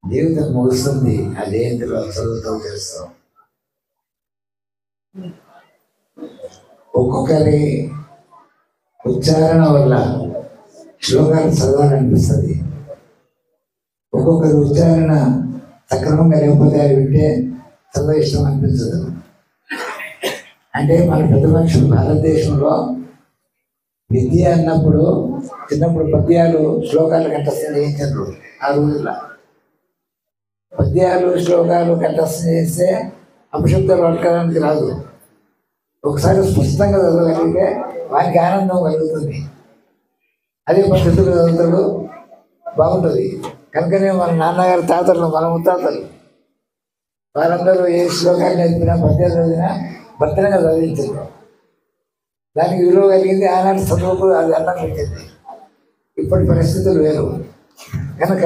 జీవితం ముగుస్తుంది. అదే ఇందులో చదువుతూ చేస్తాం. ఒక్కొక్కరి ఉచ్చారణ వల్ల శ్లోకాలు చదవాలనిపిస్తుంది. ఒక్కొక్కరి ఉచ్చారణ సక్రమంగా లేకపోతే అవి వింటే చదువు ఇష్టం అనిపించదు. అంటే మన పెద్ద మనుషులు భారతదేశంలో విద్య అన్నప్పుడు చిన్నప్పుడు పద్యాలు శ్లోకాలు కంఠస్థం చేయించారు. ఆ రోజుల్లో పద్యాలు శ్లోకాలు కంఠస్థం చేస్తే అపశబ్దాలు పలకడానికి రాదు. ఒకసారి స్పష్టంగా చదవగలిగితే వానికి ఆనందం కలుగుతుంది. అదే పద్ధతులు చదువుతాడు బాగుంటుంది. కనుకనే మన నాన్నగారు తాతలు, మన ముత్తాతలు వారందరూ ఏ శ్లోకాలు నేర్పినా పద్యాలు చదివినా భద్రంగా చదివించారు. దానికి విలువ కలిగింది. ఆనాటి చదువుకు అది అన్నం పెట్టింది. ఇప్పటి పరిస్థితులు వేరు. కనుక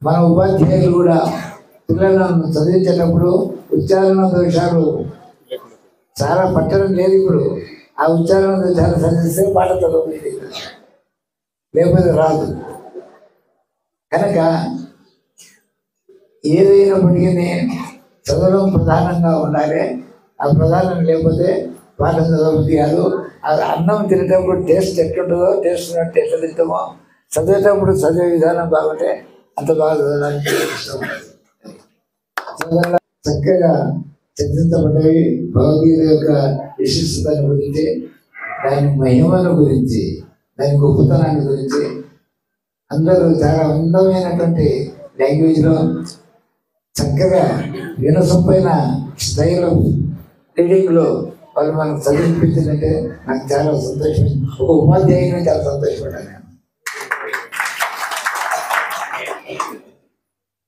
మన ఉపాధ్యాయులు కూడా పిల్లలను చదివించేటప్పుడు ఉచ్చారణ దోషాలు చాలా పట్టడం లేదు. ఇప్పుడు ఆ ఉచ్చారణ దోషాలు చదివిస్తే పాట చదవలేదు, లేకపోతే రాదు. కనుక ఏదైనప్పటికీ చదవడం ప్రధానంగా ఉండాలి. ఆ ప్రధానం లేకపోతే పాఠం చదవబుద్ధి కాదు. అది అన్నం తినేటప్పుడు టేస్ట్ ఎట్లుంటుందో, టేస్ట్ ఉన్నట్టు ఎట్లా తింటామో చదివేటప్పుడు చదివే విధానం బాగుంటే అంత బాగా చదవడానికి ఇష్టం. చక్కగా చర్చించబడ్డవి భగవద్గీత యొక్క విశిష్టతను గురించి, దాని మహిమను గురించి, దాని గొప్పతనాన్ని గురించి అందరూ చాలా అందమైనటువంటి లాంగ్వేజ్లో చక్కగా వినసొంపైన స్టైల్ ఆఫ్ రీడింగ్లో వాళ్ళు మనకు చదివించిందంటే నాకు చాలా సంతోషం. ఒక ఉపాధ్యాయుని చాలా సంతోషపడ్డాను నేను.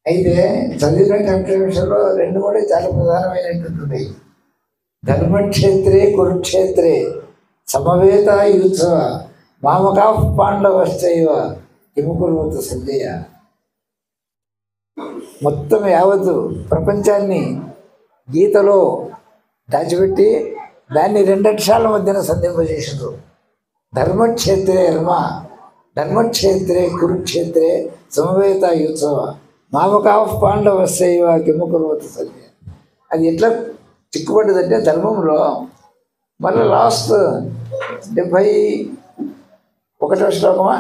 అయితే చదివినటువంటి విషయంలో రెండు కూడా చాలా ప్రధానమైనటువంటి ధర్మక్షేత్రే కురుక్షేత్రే సమవేత యుత్సవ మామకా పాండవశ్చైవ కిముకుర్వత సంజయ. మొత్తం యావత్తు ప్రపంచాన్ని గీతలో దాచిపెట్టి దాన్ని రెండక్షరాల మధ్యన సంధింపజేసారు. ధర్మక్షేత్రే రమ, ధర్మక్షేత్రే కురుక్షేత్రే సమవేత యుత్సవ మామకా పాండవశ్చైవ కిముకుర్వత సంజయ. అది ఎట్లా చిక్కుపడ్డదంటే ధర్మంలో మళ్ళీ లాస్ట్ 71వ శ్లోకమా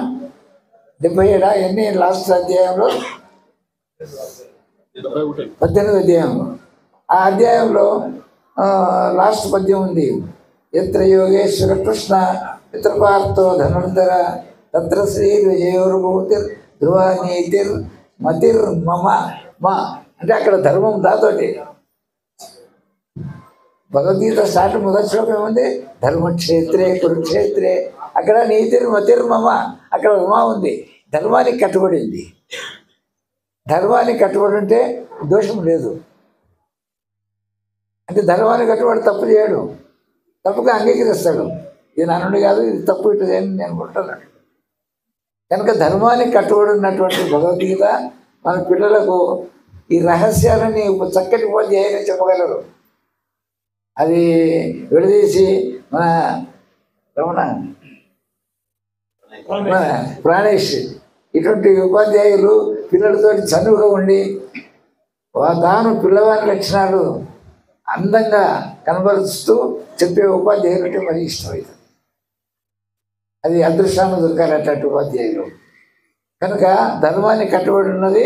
77 ఎన్ని లాస్ట్ అధ్యాయంలో 18వ అధ్యాయంలో, ఆ అధ్యాయంలో లాస్ట్ పద్యం ఉంది. ఎత్ర యోగేశ్వర కృష్ణ పితృపార్థో ధనుర్ధర తత్ర శ్రీ విజయోర్భూతిర్ ధ్రువానీతిర్ మతిర్ మమ మా. అంటే అక్కడ ధర్మం దాతోటి భగవద్గీత స్టార్ట్ మొదటి శ్లోకం ఏముంది? ధర్మక్షేత్రే కురుక్షేత్రే. అక్కడ నీతిర్ మతిర్ మమ, అక్కడ ఉమా ఉంది. ధర్మానికి కట్టుబడింది. ధర్మానికి కట్టుబడి ఉంటే దోషం లేదు. అంటే ధర్మానికి కట్టుబడి తప్పు చేయడు, తప్పుగా అంగీకరిస్తాడు. ఇది నన్నుండి కాదు, ఇది తప్పు, ఇటు చేయని నేను అనుకుంటున్నాను. కనుక ధర్మానికి కట్టుబడి ఉన్నటువంటి భగవద్గీత మన పిల్లలకు ఈ రహస్యాలని చక్కటి ఉపాధ్యాయులు చెప్పగలరు. అది విడదీసి మన రమణ, మన ప్రాణేష్ ఇటువంటి ఉపాధ్యాయులు పిల్లలతో చనువుగా ఉండి తాను పిల్లవాని లక్షణాలు అందంగా కనబరుస్తూ చెప్పే ఉపాధ్యాయులు అంటే మరి ఇష్టమవుతుంది. అది అదృష్టాన్ని దొరకాలి అట్లాంటి ఉపాధ్యాయులు. కనుక ధర్మాన్ని కట్టుబడి ఉన్నది,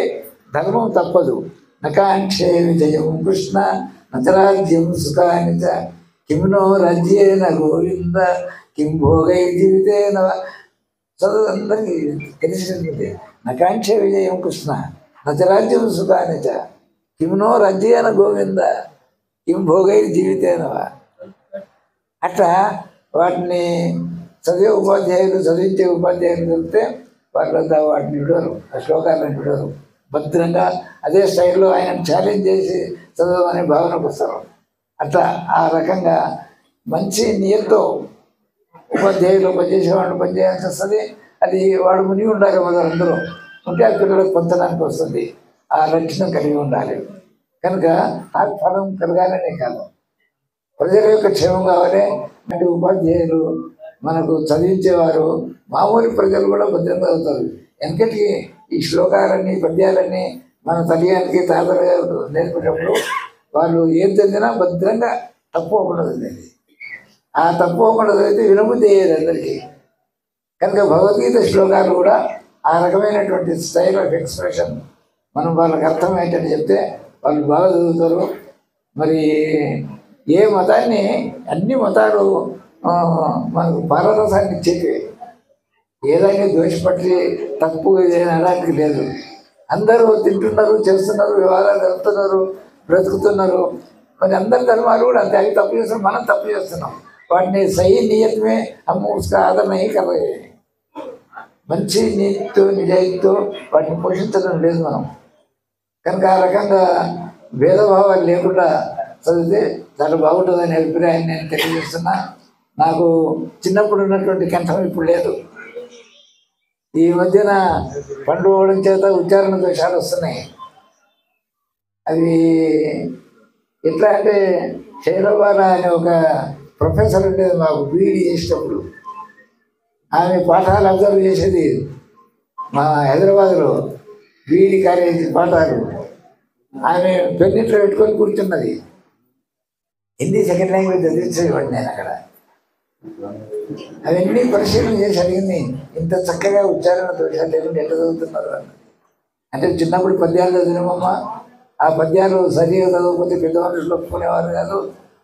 ధర్మం తప్పదు. నకాంక్షే విజయం కృష్ణ నచరాజ్యం సుఖాని చ కిమ్నో రాజ్యేన గోవింద కిం భోగై జీవితేన. చదువు అందరికీ తెలిసినది. నకాంక్షే విజయం కృష్ణ నచరాజ్యం సుఖాని చ కిమ్నో రాజ్యేన గోవింద కిం భోగై జీవితేన. అట్లా వాటిని చదివే ఉపాధ్యాయులు, చదివించే ఉపాధ్యాయులు చెప్తే వాళ్ళంతా వాటిని విడవరు, ఆ శ్లోకాలను విడవరు. భద్రంగా అదే స్టైల్లో ఆయన ఛాలెంజ్ చేసి చదవమనే భావనకు వస్తారు. అట్లా ఆ రకంగా మంచి నియతో ఉపాధ్యాయులు పనిచేసేవాళ్ళు పనిచేయాల్సి వస్తుంది. అది వాడు మునిగి ఉండాలి. అందరూ ఉంటే ఆ పిల్లలకు పొందడానికి వస్తుంది. ఆ లక్షణం కలిగి ఉండాలి. కనుక ఆ ఫలం కలగాలనే కాదు, ప్రజల యొక్క క్షేమం కావాలి. అంటే ఉపాధ్యాయులు మనకు చదివించేవారు మామూలు ప్రజలు కూడా భద్రంగా అవుతారు. ఎందుకంటే ఈ శ్లోకాలన్నీ పద్యాలన్నీ మన తల్లిగారికి తాతగారు నేర్పేటప్పుడు వాళ్ళు ఏం చదివినా భద్రంగా తప్పుకోకుండా చదివేది. ఆ తప్పుకోకుండా చదివితే వినబుద్ధి అయ్యేది అందరికీ. కనుక భగవద్గీత శ్లోకాలు కూడా ఆ రకమైనటువంటి స్టైల్ ఆఫ్ ఎక్స్ప్రెషన్ మనం వాళ్ళకి అర్థమయ్యేటట్టు చెప్తే వాళ్ళు బాగా చదువుతారు. మరి ఏ మతాన్ని, అన్ని మతాలు మనకు పారరసాన్ని ఇచ్చేవి, ఏదైనా దోషపట్టి తప్పు అలాంటిది లేదు. అందరూ తింటున్నారు, చేస్తున్నారు, వ్యవహారాలు జరుపుతున్నారు, బ్రతుకుతున్నారు. మరి అందరి ధర్మాలు కూడా అంతే. అవి తప్పు చేస్తున్నాం, మనం తప్పు చేస్తున్నాం. వాటిని సహీ నియతమే హమ్ ఉస్కా ఆదర్ నహీ కర్ రహే. మంచి నీతితో నిజాయితీతో వాటిని పోషించడం లేదు మనం. కనుక ఆ రకంగా భేదభావాలు లేకుండా చదివితే చాలా బాగుంటుందనే అభిప్రాయాన్ని నేను తెలియజేస్తున్నా. నాకు చిన్నప్పుడు ఉన్నటువంటి కంఠం ఇప్పుడు లేదు. ఈ మధ్యన పండు పోవడం చేత ఉచ్చారణ దోషాలు వస్తున్నాయి. అవి ఎట్లా అంటే, శైలబాల అనే ఒక ప్రొఫెసర్ ఉండేది మాకు బీఈడీ చేసేటప్పుడు. ఆమె పాఠాలు అబ్జర్వ్ చేసేది మా హైదరాబాద్లో, బీఈడీ కాలేజీ పాఠాలు. ఆమె పెన్నిట్లో పెట్టుకొని కూర్చున్నది. హిందీ సెకండ్ లాంగ్వేజ్ చదివించేవాడిని నేను అక్కడ. అవన్నీ పరిశీలన చేసి అడిగింది, ఇంత చక్కగా ఉచ్చారణ దోషాలు లేకుండా ఎట్లా చదువుతున్నారు అని. అంటే చిన్నప్పుడు పద్యాలు చదివినామమ్మా, ఆ పద్యాలు సరిగా చదవకపోతే పెద్ద మనుషులు ఒప్పుకునేవారు కాదు,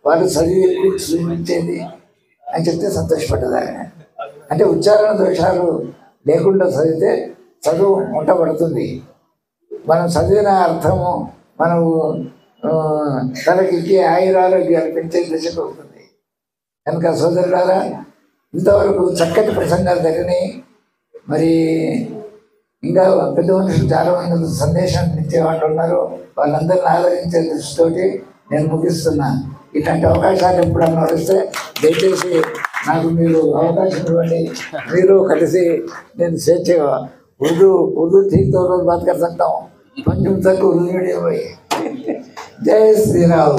వాళ్ళు చదివి చూపించేది అని చెప్తే సంతోషపడ్డది ఆయన. అంటే ఉచ్చారణ దోషాలు లేకుండా చదివితే చదువు ఉంటబడుతుంది. మనం చదివిన అర్థము మనము తనకి ఆయురారోగ్యాలు పెంచే దశకు అవుతుంది. కనుక సోదరులారా, ఇంతవరకు చక్కటి ప్రసంగాలు జరిగినాయి. మరి ఇంకా పెద్ద మనుషులు చాలామంది సందేశాన్ని ఇచ్చేవాళ్ళు ఉన్నారు. వాళ్ళందరినీ ఆదరించే దృష్టితోటి నేను ముగిస్తున్నా. ఇట్లాంటి అవకాశాలు ఎప్పుడన్నా వస్తే దయచేసి నాకు మీరు అవకాశం ఇవ్వండి. మీరు కలిసి నేను స్వేచ్ఛగా ఉర్దూ ठीक तो रोज बात कर सकता हूँ, पंचम तक उर्दू मीडियम में। जय श्री राम।